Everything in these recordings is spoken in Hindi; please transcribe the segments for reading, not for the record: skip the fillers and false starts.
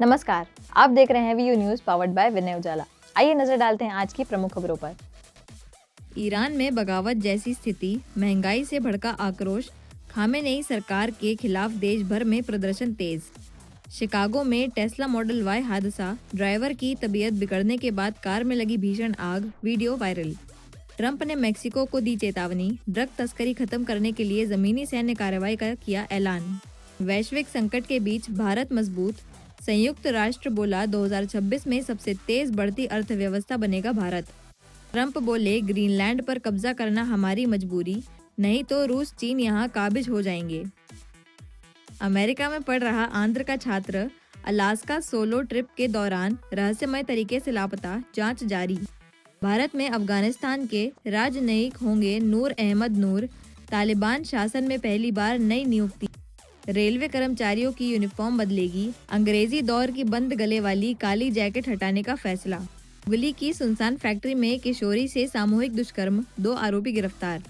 नमस्कार, आप देख रहे हैं वीयू न्यूज पावर्ड बाय विनय उजाला। आइए नजर डालते हैं आज की प्रमुख खबरों पर। ईरान में बगावत जैसी स्थिति, महंगाई से भड़का आक्रोश, खामेनेई सरकार के खिलाफ देश भर में प्रदर्शन तेज। शिकागो में टेस्ला मॉडल वाई हादसा, ड्राइवर की तबीयत बिगड़ने के बाद कार में लगी भीषण आग, वीडियो वायरल। ट्रंप ने मेक्सिको को दी चेतावनी, ड्रग तस्करी खत्म करने के लिए जमीनी सैन्य कार्रवाई का किया ऐलान। वैश्विक संकट के बीच भारत मजबूत, संयुक्त राष्ट्र बोला 2026 में सबसे तेज बढ़ती अर्थव्यवस्था बनेगा भारत। ट्रंप बोले ग्रीनलैंड पर कब्जा करना हमारी मजबूरी, नहीं तो रूस चीन यहाँ काबिज हो जाएंगे। अमेरिका में पढ़ रहा आंध्र का छात्र अलास्का सोलो ट्रिप के दौरान रहस्यमय तरीके से लापता, जांच जारी। भारत में अफगानिस्तान के राजनयिक होंगे नूर अहमद नूर, तालिबान शासन में पहली बार नई नियुक्ति। रेलवे कर्मचारियों की यूनिफॉर्म बदलेगी, अंग्रेजी दौर की बंद गले वाली काली जैकेट हटाने का फैसला। हुगली की सुनसान फैक्ट्री में किशोरी से सामूहिक दुष्कर्म, 2 आरोपी गिरफ्तार।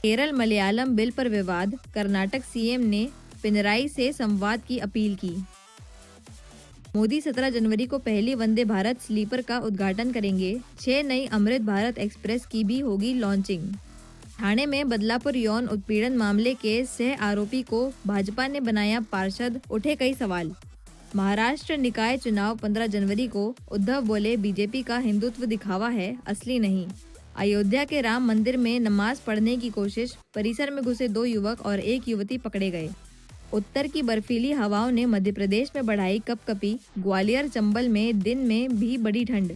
केरल मलयालम बिल पर विवाद, कर्नाटक सीएम ने पिनराई से संवाद की अपील की। मोदी 17 जनवरी को पहली वंदे भारत स्लीपर का उद्घाटन करेंगे। 6 नई अमृत भारत एक्सप्रेस की भी होगी लॉन्चिंग। ठाणे में बदलापुर यौन उत्पीड़न मामले के सह आरोपी को भाजपा ने बनाया पार्षद, उठे कई सवाल। महाराष्ट्र निकाय चुनाव 15 जनवरी को, उद्धव बोले बीजेपी का हिंदुत्व दिखावा है, असली नहीं। अयोध्या के राम मंदिर में नमाज पढ़ने की कोशिश, परिसर में घुसे 2 युवक और 1 युवती पकड़े गए। उत्तर की बर्फीली हवाओं ने मध्य प्रदेश में बढ़ाई कपकपी, ग्वालियर चंबल में दिन में भी बड़ी ठंड।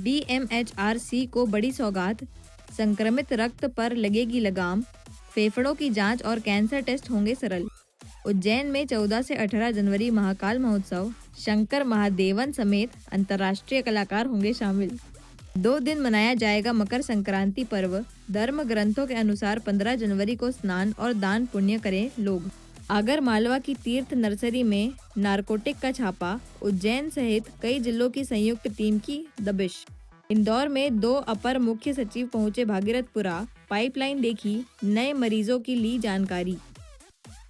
DMHRC को बड़ी सौगात, संक्रमित रक्त पर लगेगी लगाम, फेफड़ों की जांच और कैंसर टेस्ट होंगे सरल। उज्जैन में 14 से 18 जनवरी महाकाल महोत्सव, शंकर महादेवन समेत अंतर्राष्ट्रीय कलाकार होंगे शामिल। 2 दिन मनाया जाएगा मकर संक्रांति पर्व। धर्म ग्रंथों के अनुसार 15 जनवरी को स्नान और दान पुण्य करें लोग। आगर मालवा की तीर्थ नर्सरी में नारकोटिक का छापा, उज्जैन सहित कई जिलों की संयुक्त टीम की दबिश। इंदौर में 2 अपर मुख्य सचिव पहुंचे भागीरथपुरा, पाइपलाइन देखी, नए मरीजों की ली जानकारी।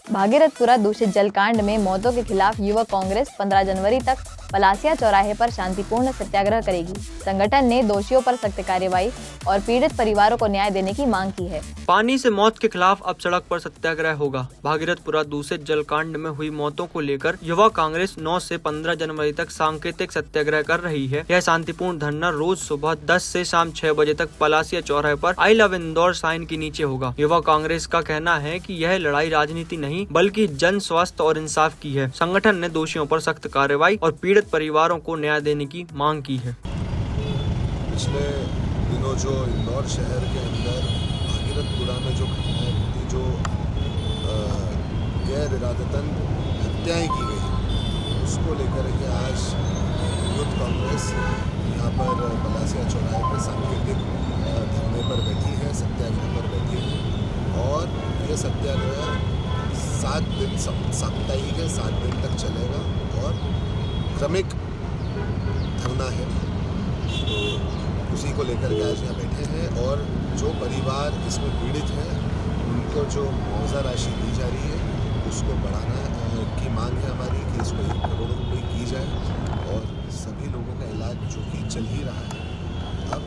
भागीरथपुरा दूषित जल कांड में मौतों के खिलाफ युवक कांग्रेस 15 जनवरी तक पलासिया चौराहे पर शांतिपूर्ण सत्याग्रह करेगी। संगठन ने दोषियों पर सख्त कार्रवाई और पीड़ित परिवारों को न्याय देने की मांग की है। पानी से मौत के खिलाफ अब सड़क पर सत्याग्रह होगा। भागीरथपुरा दूषित जल कांड में हुई मौतों को लेकर युवा कांग्रेस 9 से 15 जनवरी तक सांकेतिक सत्याग्रह कर रही है। यह शांतिपूर्ण धरना रोज सुबह 10 से शाम 6 बजे तक पलासिया चौराहे पर आई लव इंदौर साइन के नीचे होगा। युवा कांग्रेस का कहना है कि यह लड़ाई राजनीति नहीं बल्कि जन स्वास्थ्य और इंसाफ की है। संगठन ने दोषियों पर सख्त कार्रवाई और पीड़ित परिवारों को न्याय देने की मांग की है। पिछले दिनों जो इंदौर शहर के अंदर भागीरथपुरा में जो घटनाएं घटी, जो गैर इरादतन हत्याएं की गई, उसको लेकर के आज यूथ कांग्रेस यहाँ पर पलासिया चौराहे पर सांकेतिक धरने पर बैठी है, सत्याग्रह पर बैठी है। और ये सत्याग्रह 7 दिन साप्ताहिक है, 7 दिन तक चलेगा और क्रमिक धरना है। तो उसी को लेकर के आज यहाँ बैठे हैं और जो परिवार इसमें पीड़ित हैं उनको जो मुआवजा राशि दी जा रही है उसको बढ़ाना की मांग है हमारी कि इसको 1 करोड़ रुपये की जाए और सभी लोगों का इलाज जो कि चल ही रहा है अब,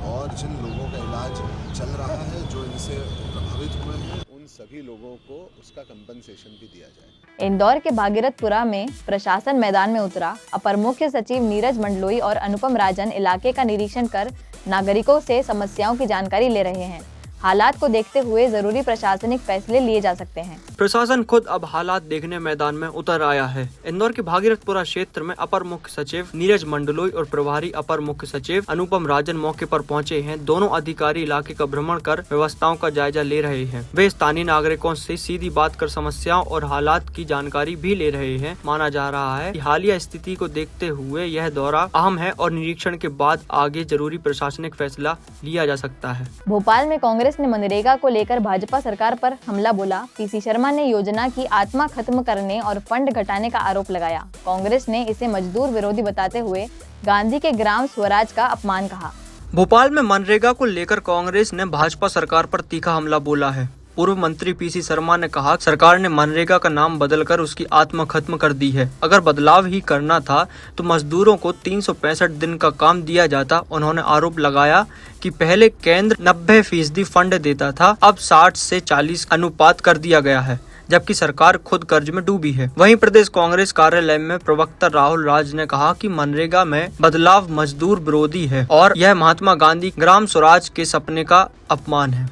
और जिन लोगों का इलाज चल रहा है जो इनसे प्रभावित हुए हैं उन सभी लोगों को उसका कंपनसेशन भी दिया जाए। इंदौर के भागीरथपुरा में प्रशासन मैदान में उतरा। अपर मुख्य सचिव नीरज मंडलोई और अनुपम राजन इलाके का निरीक्षण कर नागरिकों से समस्याओं की जानकारी ले रहे हैं। हालात को देखते हुए जरूरी प्रशासनिक फैसले लिए जा सकते हैं। प्रशासन खुद अब हालात देखने मैदान में उतर आया है। इंदौर के भागीरथपुरा क्षेत्र में अपर मुख्य सचिव नीरज मंडलोई और प्रभारी अपर मुख्य सचिव अनुपम राजन मौके पर पहुंचे हैं। दोनों अधिकारी इलाके का भ्रमण कर व्यवस्थाओं का जायजा ले रहे हैं। वे स्थानीय नागरिकों से सीधी बात कर समस्याओं और हालात की जानकारी भी ले रहे हैं। माना जा रहा है कि हालिया स्थिति को देखते हुए यह दौरा अहम है और निरीक्षण के बाद आगे जरूरी प्रशासनिक फैसला लिया जा सकता है। भोपाल में कांग्रेस ने मनरेगा को लेकर भाजपा सरकार पर हमला बोला। पीसी शर्मा ने योजना की आत्मा खत्म करने और फंड घटाने का आरोप लगाया। कांग्रेस ने इसे मजदूर विरोधी बताते हुए गांधी के ग्राम स्वराज का अपमान कहा। भोपाल में मनरेगा को लेकर कांग्रेस ने भाजपा सरकार पर तीखा हमला बोला है। पूर्व मंत्री पीसी शर्मा ने कहा, सरकार ने मनरेगा का नाम बदलकर उसकी आत्मा खत्म कर दी है। अगर बदलाव ही करना था तो मजदूरों को 365 दिन का काम दिया जाता। उन्होंने आरोप लगाया कि पहले केंद्र 90% फंड देता था, अब 60 से 40 अनुपात कर दिया गया है, जबकि सरकार खुद कर्ज में डूबी है। वहीं प्रदेश कांग्रेस कार्यालय में प्रवक्ता राहुल राज ने कहा कि मनरेगा में बदलाव मजदूर विरोधी है और यह महात्मा गांधी ग्राम स्वराज के सपने का अपमान है।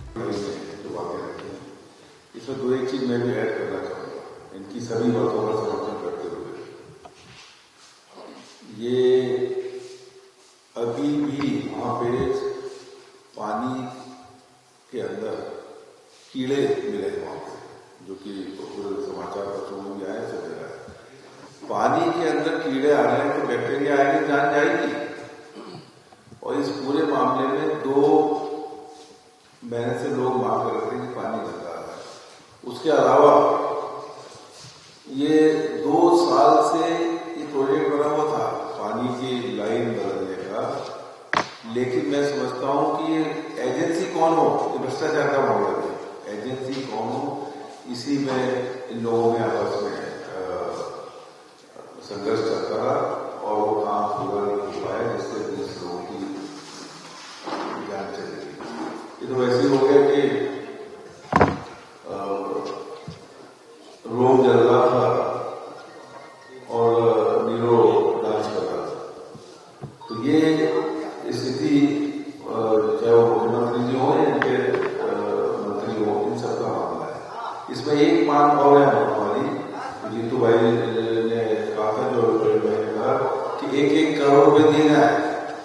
इसमें दो एक चीज मैं भी ऐड करना चाहूँगा, इनकी सभी बातों का समर्थन करते हुए। ये अभी भी वहाँ पे पानी के अंदर कीड़े मिले वहाँ पे, जो कि पूरे समाचार पत्रों में भी आए, सब जगह है। पानी के अंदर कीड़े आ रहे हैं तो बैक्टीरिया आएगी, जान जाएगी। और इस पूरे मामले में 2 महीने से लोग मांग कर रहे थे कि पानी गंदा है। उसके अलावा ये 2 साल से ये प्रोजेक्ट बना हुआ था पानी की लाइन बदलने का, लेकिन मैं समझता हूँ कि ये एजेंसी कौन हो, ये भ्रष्टाचार का मामला है, एजेंसी कौन हो, इसी में इन लोगों में आपस में संघर्ष चलता रहा और वो काम पूरा नहीं हो पाया, जिससे 20 लोगों की जान चली गई। ये तो वैसे ही हो गया कि रोग जल रहा था और नीरो डांस कर रहा था। तो ये स्थिति चाहे वो मुख्यमंत्री जी हो या इनके मंत्री हो, इन सबका मामला है। इसमें एक मांग और है हमारी, जीतू भाई ने कहा था, जो मैंने कहा कि 1-1 करोड़ रुपए दिए जाए,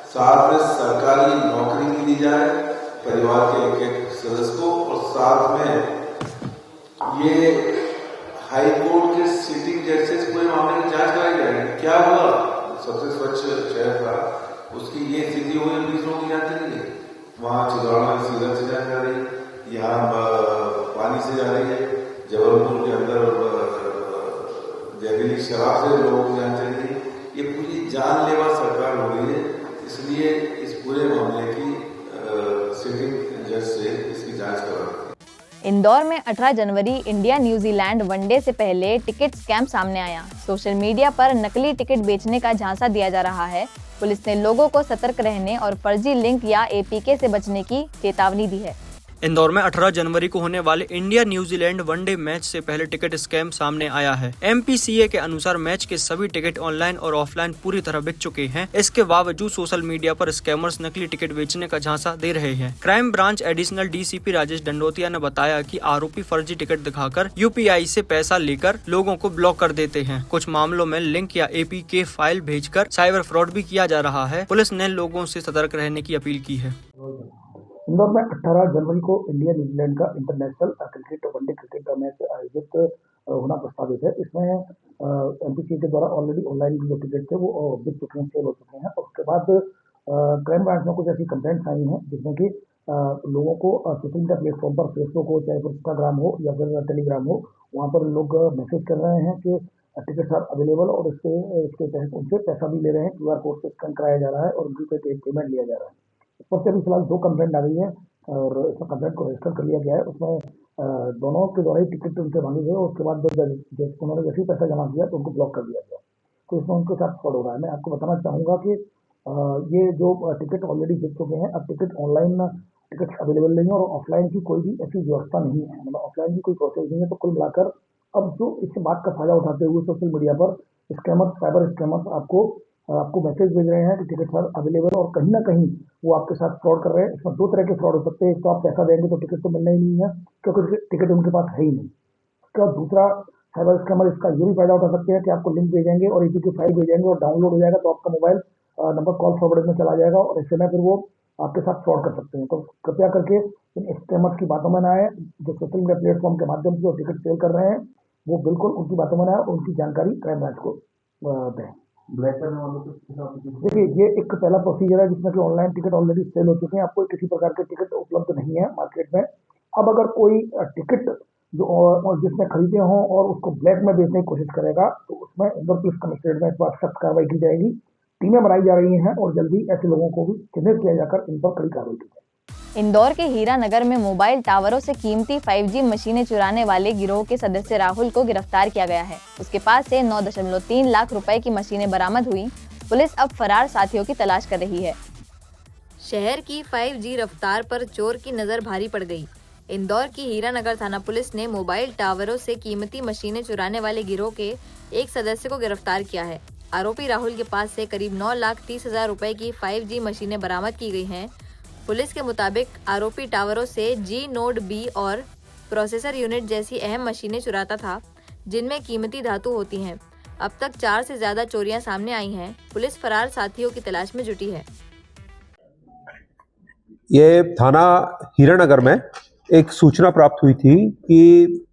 साथ में सरकारी नौकरी भी दी जाए परिवार के एक सदस्य को, और साथ में ये हाई कोर्ट के सिटिंग जजेस पूरे मामले की जांच कराई जाएगी। क्या हुआ, सबसे स्वच्छ शहर था, उसकी ये स्थिति हुई, 20 लोगों की जांच चली गई। वहाँ छिंदवाड़ा में सीरत से जांच जा रही है, यहाँ पानी से जा रही है, जबलपुर के अंदर जहरीली शराब से लोगों की जांच चली गई। ये पूरी जानलेवा सरकार हो गई है, इसलिए इस पूरे मामले की सिटिंग जज से इसकी जांच करा। इंदौर में 18 जनवरी इंडिया न्यूजीलैंड वनडे से पहले टिकट स्कैम सामने आया। सोशल मीडिया पर नकली टिकट बेचने का झांसा दिया जा रहा है। पुलिस ने लोगों को सतर्क रहने और फर्जी लिंक या एपीके से बचने की चेतावनी दी है। इंदौर में 18 जनवरी को होने वाले इंडिया न्यूजीलैंड वनडे मैच से पहले टिकट स्कैम सामने आया है। एमपीसीए के अनुसार मैच के सभी टिकट ऑनलाइन और ऑफलाइन पूरी तरह बिक चुके हैं। इसके बावजूद सोशल मीडिया पर स्कैमर्स नकली टिकट बेचने का झांसा दे रहे हैं। Crime branch additional DCP Rajesh Dandotiya ने बताया कि आरोपी फर्जी टिकट दिखाकर यूपीआई से पैसा लेकर लोगों को ब्लॉक कर देते हैं। कुछ मामलों में लिंक या एपीके फाइल भेजकर साइबर फ्रॉड भी किया जा रहा है। पुलिस ने लोगों से सतर्क रहने की अपील की है। इंदौर में 18 जनवरी को इंडिया न्यूजीलैंड का इंटरनेशनल क्रिकेट वनडे क्रिकेट का मैच आयोजित होना प्रस्तावित है। इसमें एमपीसीए के द्वारा ऑलरेडी ऑनलाइन जो टिकट थे वो बिक चुके हैं, सेल हो चुके हैं। और उसके बाद क्राइम ब्रांच में कुछ ऐसी कंप्लेंट्स आई हैं जिसमें कि लोगों को सोशल मीडिया प्लेटफॉर्म पर, फेसबुक हो, चाहे फिर इंस्टाग्राम हो या फिर टेलीग्राम हो, वहाँ पर लोग मैसेज कर रहे हैं कि टिकट्स आर अवेलेबल, और इसके तहत उनसे पैसा भी ले रहे हैं। QR कोड से स्कैन कराया जा रहा है और उनकी पेमेंट लिया जा रहा है। इस पर से अभी फिलहाल 2 कंप्लेंट आ गई है और इसमें कंप्लेंट को रजिस्टर कर लिया गया है। उसमें दोनों के द्वारा ही टिकट उनसे मांगे गए और उसके बाद उन्होंने जैसे ही पैसा जमा किया तो उनको ब्लॉक कर दिया गया। तो इसमें उनके साथ फ्रॉड हो रहा है। मैं आपको बताना चाहूँगा कि ये जो टिकट ऑलरेडी बिक चुके हैं, अब टिकट ऑनलाइन टिकट अवेलेबल नहीं है और ऑफलाइन की कोई भी ऐसी व्यवस्था नहीं है, मतलब ऑफलाइन की कोई प्रोसेस नहीं है। तो कुल मिलाकर अब जो इस बात का फायदा उठाते हुए सोशल मीडिया पर स्कैमर्स, साइबर स्कैमर्स आपको मैसेज भेज रहे हैं कि टिकट सर अवेलेबल, और कहीं ना कहीं वो आपके साथ फ्रॉड कर रहे हैं। इसमें 2 तरह के फ्रॉड हो सकते हैं। एक तो आप पैसा देंगे तो टिकट तो मिलना ही नहीं है क्योंकि टिकट उनके पास है ही नहीं। इसका दूसरा साइबर स्कैमर इसका ये भी फायदा उठा सकते हैं कि आपको लिंक भेजेंगे और एपीके फाइल भेजेंगे और डाउनलोड हो जाएगा तो आपका मोबाइल नंबर कॉल फॉरवर्ड में चला जाएगा और ऐसे में फिर वो आपके साथ फ्रॉड कर सकते हैं। तो कृपया करके इन स्कैमर्स की बातों में ना आए। जो सोशल मीडिया प्लेटफॉर्म के माध्यम से जो टिकट सेल कर रहे हैं वो बिल्कुल उनकी बातों में ना आए और उनकी जानकारी क्राइम ब्रांच को दें। देखिए, ये एक पहला प्रोसीजर है जिसमें कि ऑनलाइन टिकट ऑलरेडी सेल हो चुके हैं। आपको किसी प्रकार के टिकट उपलब्ध नहीं है मार्केट में। अब अगर कोई टिकट जो जिसने खरीदे हों और उसको ब्लैक में बेचने की कोशिश करेगा तो उसमें इंदौर पुलिस कमिश्नरेट में इस बार सख्त कार्रवाई की जाएगी। टीमें बनाई जा रही हैं और जल्दी ऐसे लोगों को भी चिन्हित किया जाकर इन पर कड़ी कार्रवाई की जाएगी। इंदौर के हीरानगर में मोबाइल टावरों से कीमती 5G मशीनें चुराने वाले गिरोह के सदस्य राहुल को गिरफ्तार किया गया है। उसके पास से 9.3 लाख रुपए की मशीनें बरामद हुई। पुलिस अब फरार साथियों की तलाश कर रही है। शहर की 5G रफ्तार पर चोर की नजर भारी पड़ गई। इंदौर की हीरानगर थाना पुलिस ने मोबाइल टावरों से कीमती मशीनें चुराने वाले गिरोह के एक सदस्य को गिरफ्तार किया है। आरोपी राहुल के पास से करीब 9,30,000 रुपए की 5G मशीनें बरामद की गई हैं। पुलिस के मुताबिक आरोपी टावरों से G Node B और प्रोसेसर यूनिट जैसी अहम मशीनें चुराता था, जिनमें कीमती धातु होती हैं। अब तक 4 से ज्यादा चोरियां सामने आई हैं। पुलिस फरार साथियों की तलाश में जुटी है। ये थाना हीरानगर में एक सूचना प्राप्त हुई थी कि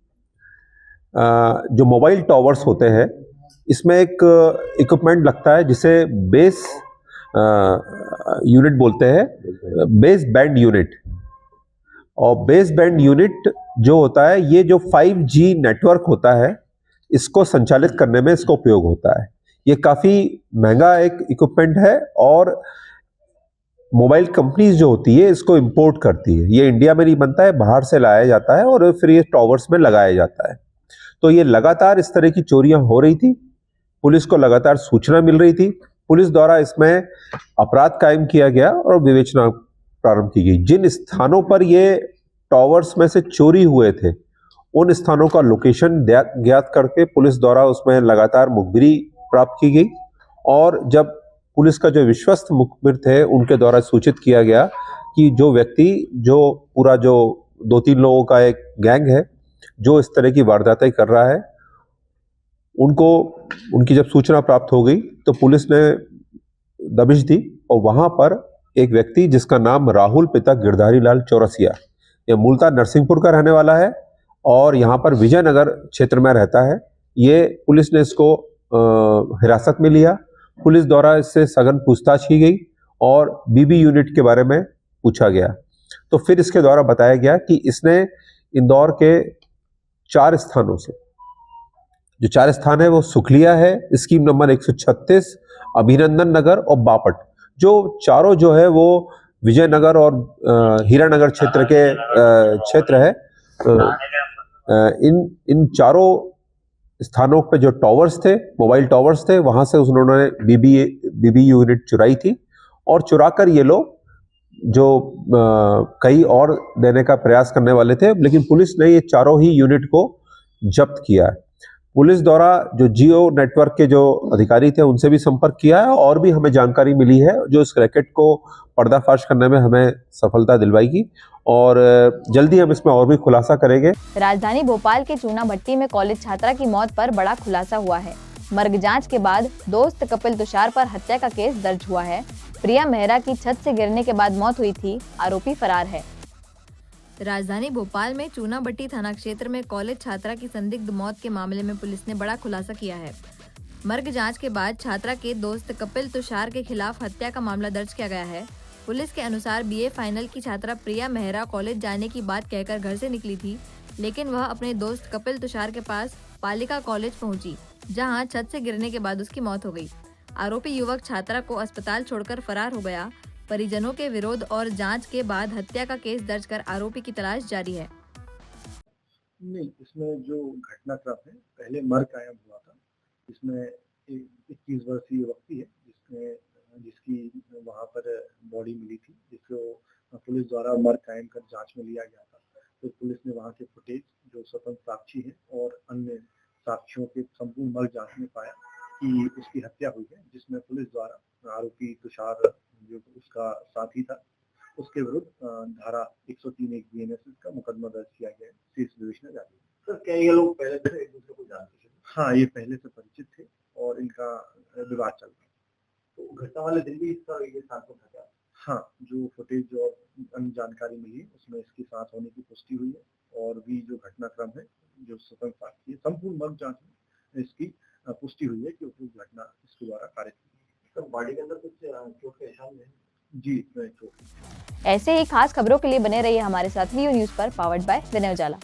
जो मोबाइल टावर्स होते हैं इसमें एक इक्विपमेंट लगता है जिसे बेस यूनिट बोलते हैं, बेस बैंड यूनिट। और बेस बैंड यूनिट जो होता है ये जो 5G नेटवर्क होता है इसको संचालित करने में इसका उपयोग होता है। ये काफ़ी महंगा एक इक्विपमेंट है और मोबाइल कंपनीज जो होती है इसको इंपोर्ट करती है। ये इंडिया में नहीं बनता है, बाहर से लाया जाता है और फिर ये टावर्स में लगाया जाता है। तो ये लगातार इस तरह की चोरियां हो रही थी। पुलिस को लगातार सूचना मिल रही थी। पुलिस द्वारा इसमें अपराध कायम किया गया और विवेचना प्रारंभ की गई। जिन स्थानों पर ये टावर्स में से चोरी हुए थे उन स्थानों का लोकेशन ज्ञात करके पुलिस द्वारा उसमें लगातार मुखबिरी प्राप्त की गई। और जब पुलिस का जो विश्वस्त मुखबिर थे उनके द्वारा सूचित किया गया कि जो व्यक्ति जो पूरा जो 2-3 लोगों का एक गैंग है जो इस तरह की वारदातें कर रहा है, उनको उनकी जब सूचना प्राप्त हो गई तो पुलिस ने दबिश दी। और वहाँ पर एक व्यक्ति जिसका नाम राहुल पिता गिरधारी लाल चौरसिया, यह मूलतः नरसिंहपुर का रहने वाला है और यहाँ पर विजयनगर क्षेत्र में रहता है। ये पुलिस ने इसको हिरासत में लिया। पुलिस द्वारा इससे सघन पूछताछ की गई और बीबी यूनिट के बारे में पूछा गया। तो फिर इसके द्वारा बताया गया कि इसने इंदौर के 4 स्थानों से, जो 4 स्थान है वो सुखलिया है, स्कीम नंबर 136, अभिनंदन नगर और बापट, जो चारों जो है वो विजयनगर और हीरानगर क्षेत्र के क्षेत्र है। इन चारों स्थानों पे जो टावर्स थे, मोबाइल टावर्स थे, वहां से उन्होंने बीबी यूनिट चुराई थी। और चुराकर ये लोग जो कई और देने का प्रयास करने वाले थे, लेकिन पुलिस ने ये चारों ही यूनिट को जब्त किया है। पुलिस द्वारा जो जियो नेटवर्क के जो अधिकारी थे उनसे भी संपर्क किया है और भी हमें जानकारी मिली है जो इस रैकेट को पर्दाफाश करने में हमें सफलता दिलवाएगी और जल्दी हम इसमें और भी खुलासा करेंगे। राजधानी भोपाल के चूना भट्टी में कॉलेज छात्रा की मौत पर बड़ा खुलासा हुआ है। मर्ग जांच के बाद दोस्त कपिल तुषार पर हत्या का केस दर्ज हुआ है। प्रिया मेहरा की छत से गिरने के बाद मौत हुई थी। आरोपी फरार है। राजधानी भोपाल में चूना भट्टी थाना क्षेत्र में कॉलेज छात्रा की संदिग्ध मौत के मामले में पुलिस ने बड़ा खुलासा किया है। मर्ग जांच के बाद छात्रा के दोस्त कपिल तुषार के खिलाफ हत्या का मामला दर्ज किया गया है। पुलिस के अनुसार BA फाइनल की छात्रा प्रिया मेहरा कॉलेज जाने की बात कहकर घर से निकली थी, लेकिन वह अपने दोस्त कपिल तुषार के पास पालिका कॉलेज पहुंची, जहां छत से गिरने के बाद उसकी मौत हो गई। आरोपी युवक छात्रा को अस्पताल छोड़कर फरार हो गया। परिजनों के विरोध और जांच के बाद हत्या का केस दर्ज कर आरोपी की तलाश जारी है। नहीं, इसमें जो घटनाक्रम है, पहले मर्ग कायम हुआ था। इसमें 21 वर्षीय व्यक्ति है जिसकी वहाँ पर बॉडी मिली थी, जिसको पुलिस द्वारा मर्ग कायम कर जांच में लिया गया था। तो पुलिस ने वहाँ के फुटेज, जो स्वतंत्र साक्षी है और अन्य साक्ष्यों के संपूर्ण मर्ग जांच में पाया कि उसकी हत्या हुई है, जिसमें पुलिस द्वारा आरोपी तुषार जो उसका साथी था उसके विरुद्ध धारा 103(1) BNSS का मुकदमा दर्ज किया गया है। शीर्ष विवेचना जारी है। सर, क्या ये लोग पहले से एक दूसरे को जानते थे? हाँ, ये पहले से परिचित थे और इनका विवाद चल रहा था। तो घटना वाले दिन भी इसका ये साथ था क्या? हाँ, जो फुटेज और अन्य जानकारी मिली है उसमें इसके साथ होने की पुष्टि हुई है और भी जो घटनाक्रम है, जो स्वतंत्र साक्षी है, संपूर्ण मर्ग जांच में इसकी पुष्टि हुई है कि उपयुक्त घटना इसके द्वारा कारित की गई। तो बॉडी के अंदर कुछ चोट के निशान है? जी, चोट। ऐसे ही खास खबरों के लिए बने रहिए हमारे साथ वीयू न्यूज़ पर, पावर्ड बाय विनय उजाला।